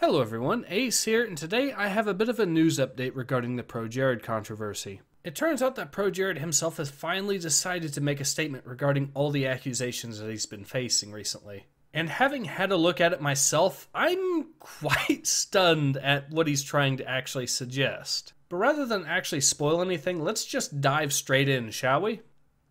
Hello everyone, Ace here, and today I have a bit of a news update regarding the ProJared controversy. It turns out that ProJared himself has finally decided to make a statement regarding all the accusations that he's been facing recently. And having had a look at it myself, I'm quite stunned at what he's trying to actually suggest. But rather than actually spoil anything, let's just dive straight in, shall we?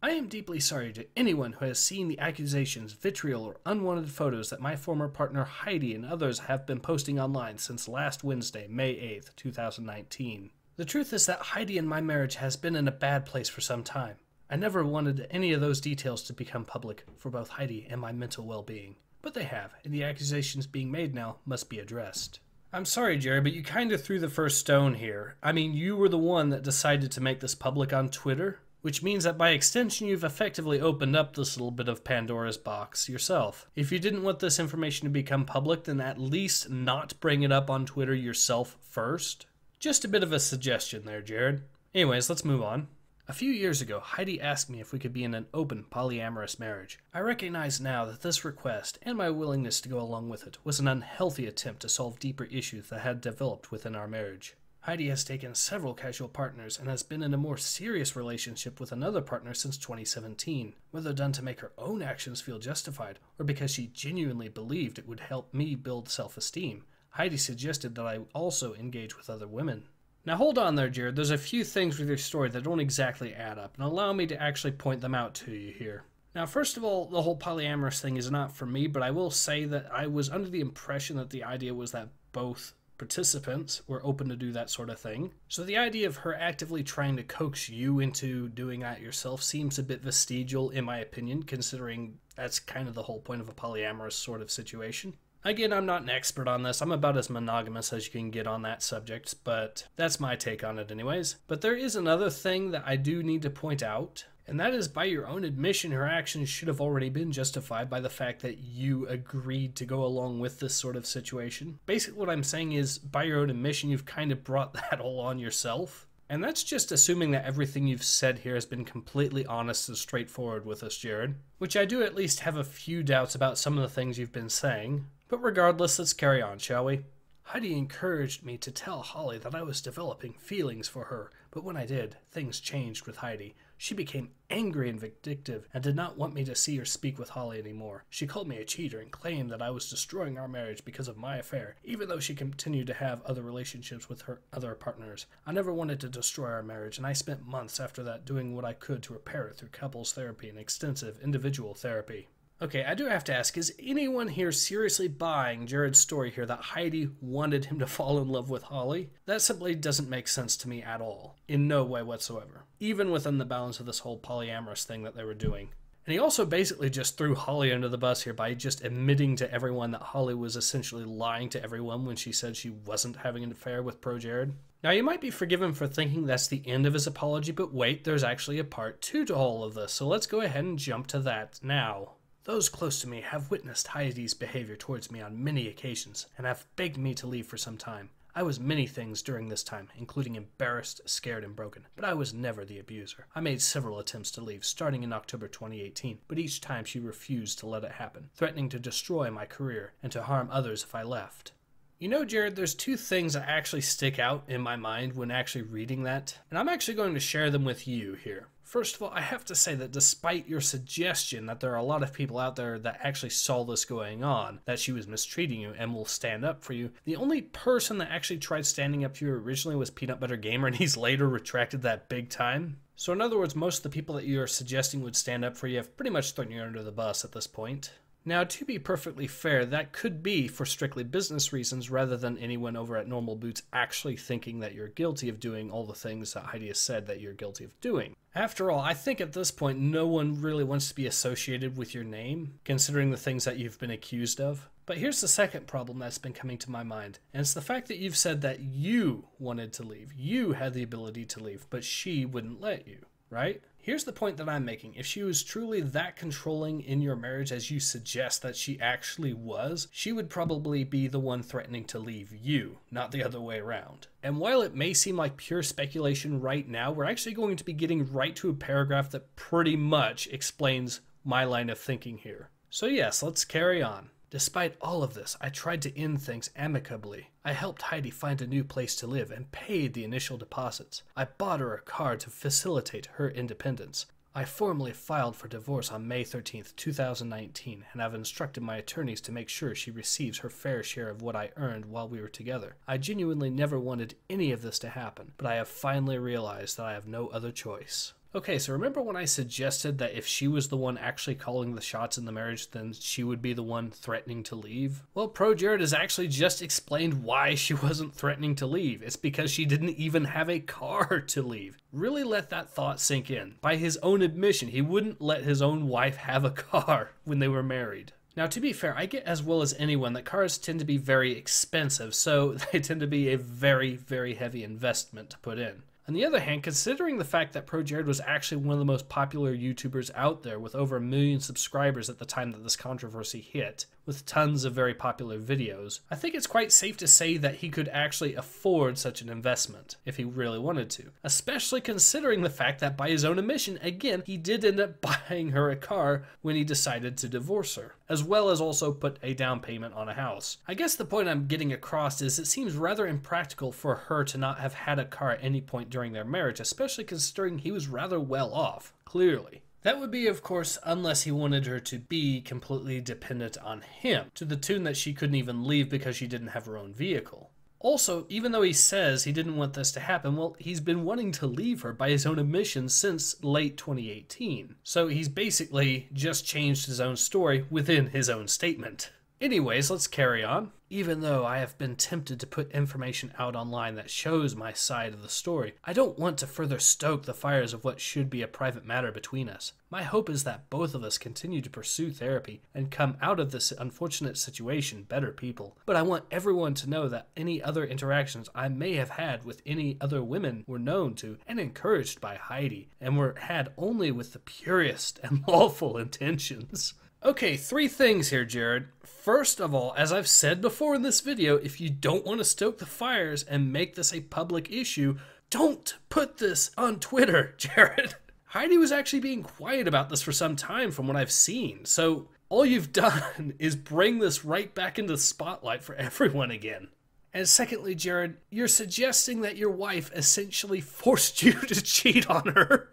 I am deeply sorry to anyone who has seen the accusations, vitriol, or unwanted photos that my former partner Heidi and others have been posting online since last Wednesday, May 8th, 2019. The truth is that Heidi and my marriage has been in a bad place for some time. I never wanted any of those details to become public for both Heidi and my mental well-being. But they have, and the accusations being made now must be addressed. I'm sorry, Jerry, but you kind of threw the first stone here. I mean, you were the one that decided to make this public on Twitter, which means that by extension you've effectively opened up this little bit of Pandora's box yourself. If you didn't want this information to become public, then at least not bring it up on Twitter yourself first. Just a bit of a suggestion there, Jared. Anyways, let's move on. A few years ago, Heidi asked me if we could be in an open, polyamorous marriage. I recognize now that this request, and my willingness to go along with it, was an unhealthy attempt to solve deeper issues that had developed within our marriage. Heidi has taken several casual partners and has been in a more serious relationship with another partner since 2017, whether done to make her own actions feel justified or because she genuinely believed it would help me build self-esteem. Heidi suggested that I also engage with other women. Now hold on there, Jared. There's a few things with your story that don't exactly add up, and allow me to actually point them out to you here. Now, first of all, the whole polyamorous thing is not for me, but I will say that I was under the impression that the idea was that both participants were open to do that sort of thing. So the idea of her actively trying to coax you into doing that yourself seems a bit vestigial in my opinion, considering that's kind of the whole point of a polyamorous sort of situation. Again, I'm not an expert on this. I'm about as monogamous as you can get on that subject, but that's my take on it anyways. But there is another thing that I do need to point out, and that is by your own admission, her actions should have already been justified by the fact that you agreed to go along with this sort of situation. Basically what I'm saying is, by your own admission, you've kind of brought that all on yourself. And that's just assuming that everything you've said here has been completely honest and straightforward with us, Jared. Which I do at least have a few doubts about some of the things you've been saying. But regardless, let's carry on, shall we? Heidi encouraged me to tell Holly that I was developing feelings for her, but when I did, things changed with Heidi. She became angry and vindictive and did not want me to see or speak with Holly anymore. She called me a cheater and claimed that I was destroying our marriage because of my affair, even though she continued to have other relationships with her other partners. I never wanted to destroy our marriage, and I spent months after that doing what I could to repair it through couples therapy and extensive individual therapy. Okay, I do have to ask, is anyone here seriously buying Jared's story here that Heidi wanted him to fall in love with Holly? That simply doesn't make sense to me at all, in no way whatsoever, even within the balance of this whole polyamorous thing that they were doing. And he also basically just threw Holly under the bus here by just admitting to everyone that Holly was essentially lying to everyone when she said she wasn't having an affair with ProJared. Now, you might be forgiven for thinking that's the end of his apology, but wait, there's actually a part 2 to all of this, so let's go ahead and jump to that now. Those close to me have witnessed Heidi's behavior towards me on many occasions and have begged me to leave for some time. I was many things during this time, including embarrassed, scared, and broken, but I was never the abuser. I made several attempts to leave, starting in October 2018, but each time she refused to let it happen, threatening to destroy my career and to harm others if I left. You know, Jared, there's two things that actually stick out in my mind when actually reading that, and I'm actually going to share them with you here. First of all, I have to say that despite your suggestion that there are a lot of people out there that actually saw this going on, that she was mistreating you and will stand up for you, the only person that actually tried standing up to you originally was Peanut Butter Gamer, and he's later retracted that big time. So in other words, most of the people that you're suggesting would stand up for you have pretty much thrown you under the bus at this point. Now, to be perfectly fair, that could be for strictly business reasons rather than anyone over at Normal Boots actually thinking that you're guilty of doing all the things that Heidi has said that you're guilty of doing. After all, I think at this point no one really wants to be associated with your name, considering the things that you've been accused of. But here's the second problem that's been coming to my mind, and it's the fact that you've said that you wanted to leave. You had the ability to leave, but she wouldn't let you, right? Here's the point that I'm making. If she was truly that controlling in your marriage as you suggest that she actually was, she would probably be the one threatening to leave you, not the other way around. And while it may seem like pure speculation right now, we're actually going to be getting right to a paragraph that pretty much explains my line of thinking here. So yes, let's carry on. Despite all of this, I tried to end things amicably. I helped Heidi find a new place to live and paid the initial deposits. I bought her a car to facilitate her independence. I formally filed for divorce on May 13th, 2019, and have instructed my attorneys to make sure she receives her fair share of what I earned while we were together. I genuinely never wanted any of this to happen, but I have finally realized that I have no other choice. Okay, so remember when I suggested that if she was the one actually calling the shots in the marriage, then she would be the one threatening to leave? Well, ProJared has actually just explained why she wasn't threatening to leave. It's because she didn't even have a car to leave. Really let that thought sink in. By his own admission, he wouldn't let his own wife have a car when they were married. Now, to be fair, I get as well as anyone that cars tend to be very expensive, so they tend to be a very, very heavy investment to put in. On the other hand, considering the fact that ProJared was actually one of the most popular YouTubers out there with over 1 million subscribers at the time that this controversy hit, with tons of very popular videos, I think it's quite safe to say that he could actually afford such an investment if he really wanted to, especially considering the fact that by his own admission, again, he did end up buying her a car when he decided to divorce her, as well as also put a down payment on a house. I guess the point I'm getting across is it seems rather impractical for her to not have had a car at any point during their marriage, especially considering he was rather well off, clearly. That would be, of course, unless he wanted her to be completely dependent on him, to the tune that she couldn't even leave because she didn't have her own vehicle. Also, even though he says he didn't want this to happen, well, he's been wanting to leave her by his own admission since late 2018. So he's basically just changed his own story within his own statement. Anyways, let's carry on. Even though I have been tempted to put information out online that shows my side of the story, I don't want to further stoke the fires of what should be a private matter between us. My hope is that both of us continue to pursue therapy and come out of this unfortunate situation better people. But I want everyone to know that any other interactions I may have had with any other women were known to and encouraged by Heidi, and were had only with the purest and lawful intentions. Okay, 3 things here, Jared. First of all, as I've said before in this video, if you don't want to stoke the fires and make this a public issue, don't put this on Twitter, Jared. Heidi was actually being quiet about this for some time from what I've seen, so all you've done is bring this right back into the spotlight for everyone again. And secondly, Jared, you're suggesting that your wife essentially forced you to cheat on her.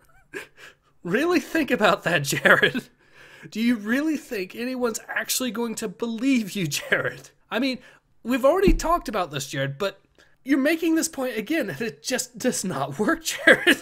Really think about that, Jared. Do you really think anyone's actually going to believe you, Jared? I mean, we've already talked about this, Jared, but you're making this point again, and it just does not work, Jared.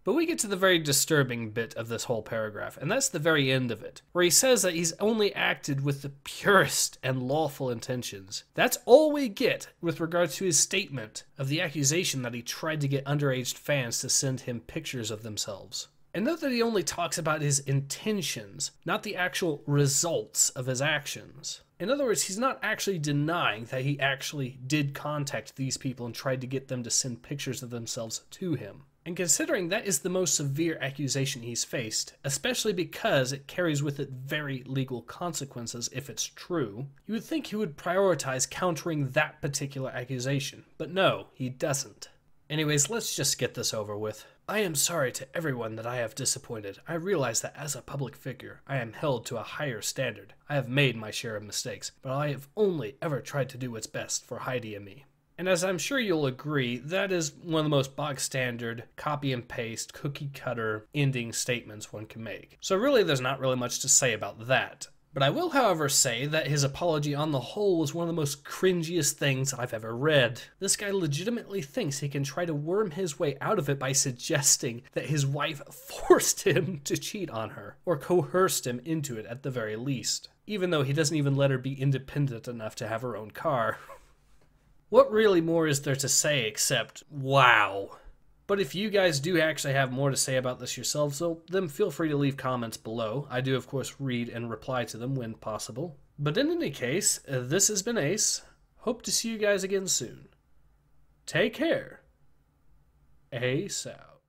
But we get to the very disturbing bit of this whole paragraph, and that's the very end of it, where he says that he's only acted with the purest and lawful intentions. That's all we get with regards to his statement of the accusation that he tried to get underage fans to send him pictures of themselves. And note that he only talks about his intentions, not the actual results of his actions. In other words, he's not actually denying that he actually did contact these people and tried to get them to send pictures of themselves to him. And considering that is the most severe accusation he's faced, especially because it carries with it very legal consequences if it's true, you would think he would prioritize countering that particular accusation. But no, he doesn't. Anyways, let's just get this over with. I am sorry to everyone that I have disappointed. I realize that as a public figure, I am held to a higher standard. I have made my share of mistakes, but I have only ever tried to do what's best for Heidi and me. And as I'm sure you'll agree, that is one of the most bog standard, copy and paste, cookie cutter ending statements one can make. So really there's not really much to say about that. But I will, however, say that his apology on the whole was one of the most cringiest things I've ever read. This guy legitimately thinks he can try to worm his way out of it by suggesting that his wife forced him to cheat on her, or coerced him into it at the very least, even though he doesn't even let her be independent enough to have her own car. What really more is there to say except, wow. But if you guys do actually have more to say about this yourselves, so then feel free to leave comments below. I do, of course, read and reply to them when possible. But in any case, this has been Ace. Hope to see you guys again soon. Take care. Ace out.